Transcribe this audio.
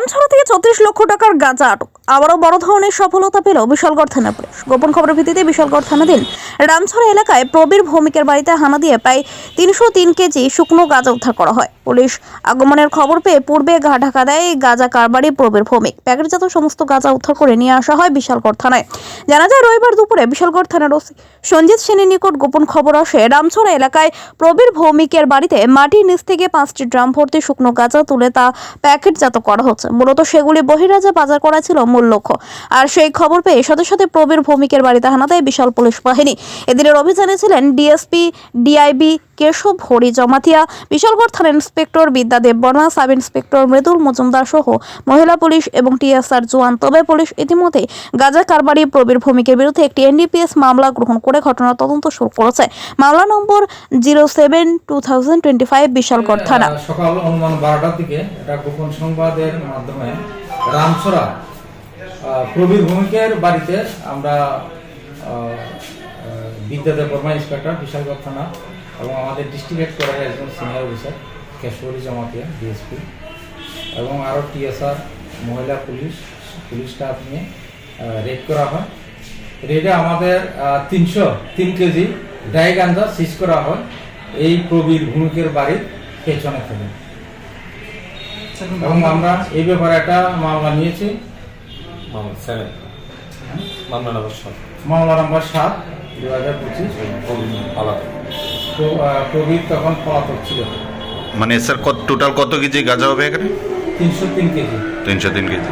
রামছড়া থেকে ৩৬ লক্ষ টাকার গাঁজা আটক। আবারও বড় ধরনের সফলতা পেল বিশালগড় থানা পুলিশ। গোপন খবরের ভিত্তিতে বিশালগড় থানাধীন রামছড়া এলাকায় প্রবীর ভৌমিকের বাড়িতে হানা দিয়ে প্রায় ৩০৩ কেজি শুকনো গাঁজা উদ্ধার করা হয়। পুলিশ আগমনের খবর পেয়ে পূর্বে ঢাকা দেয় গাঁজা কারবারি প্রবীর ভৌমিক। প্যাকেটজাত সমস্ত গাঁজা উদ্ধার করে নিয়ে আসা হয় বিশালগড় থানায়। জানা যায়, রবিবার দুপুরে বিশালগড় থানার ওসি সঞ্জিত সেনের নিকট গোপন খবর আসে রামছড়া এলাকায় প্রবীর ভৌমিকের বাড়িতে মাটির নিচ থেকে 5টি ড্রাম ভর্তি শুকনো গাঁজা তুলে তা প্যাকেটজাত করা হচ্ছে। মূলত সেগুলি বহিরাজ্যে বাজার করা ছিল মূল লক্ষ্য। আর সেই খবর পেয়ে সাথে সাথে প্রবীর ভৌমিকের বাড়িতে হানা দেয় বিশাল পুলিশ বাহিনী। এদিনের অভিযানে ছিলেন ডিএসপি ডিআইবি কেশব হরি জমাতিয়া, বিশালগড় থানার ইন্সপেক্টর বিদ্যা দেববর্মা, সাব ইন্সপেক্টর মৃদুল মজুমদার সহ মহিলা পুলিশ এবং টিএসআর জওয়ান। তবে পুলিশ ইতিমধ্যে গাঁজা কারবারি প্রবীর ভৌমিকের বিরুদ্ধে একটি এনডিপিএস মামলা গ্রহণ করে ঘটনার তদন্ত শুরু করেছে। মামলা নম্বর 07/2025 বিশালগড় থানা। সকাল অনুমান 12টার দিকে এটা গোপন সংবাদের মাধ্যমে রামছড়া প্রবীর ভৌমিকের বাড়িতে আমরা বিদ্যা দেববর্মা ইন্সপেক্টর বিশালগড় থানা এবং আমাদের ডিস্ট্রিক্ট হেডকোয়ার্টারের একজন সিনিয়র অফিসার কেশবরী জমাতিয়া ডিএসপি এবং আরও টিএসআর মহিলা পুলিশ স্টাফ নিয়ে রেড করা হয়। রেডে আমাদের 303 কেজি ড্রাই গাঁজা সিজ করা হয় এই প্রবীর ভৌমিকের বাড়ির পেছনে থেকে। এবং আমরা এই ব্যাপারে একটা মামলা নিয়েছি, মামলা নম্বর 7 2025। প্রবীর তখন পলাতক ছিল। মানে স্যার টোটাল কত কেজি গাঁজা হবে এখানে? 303 কেজি। 303 কেজি।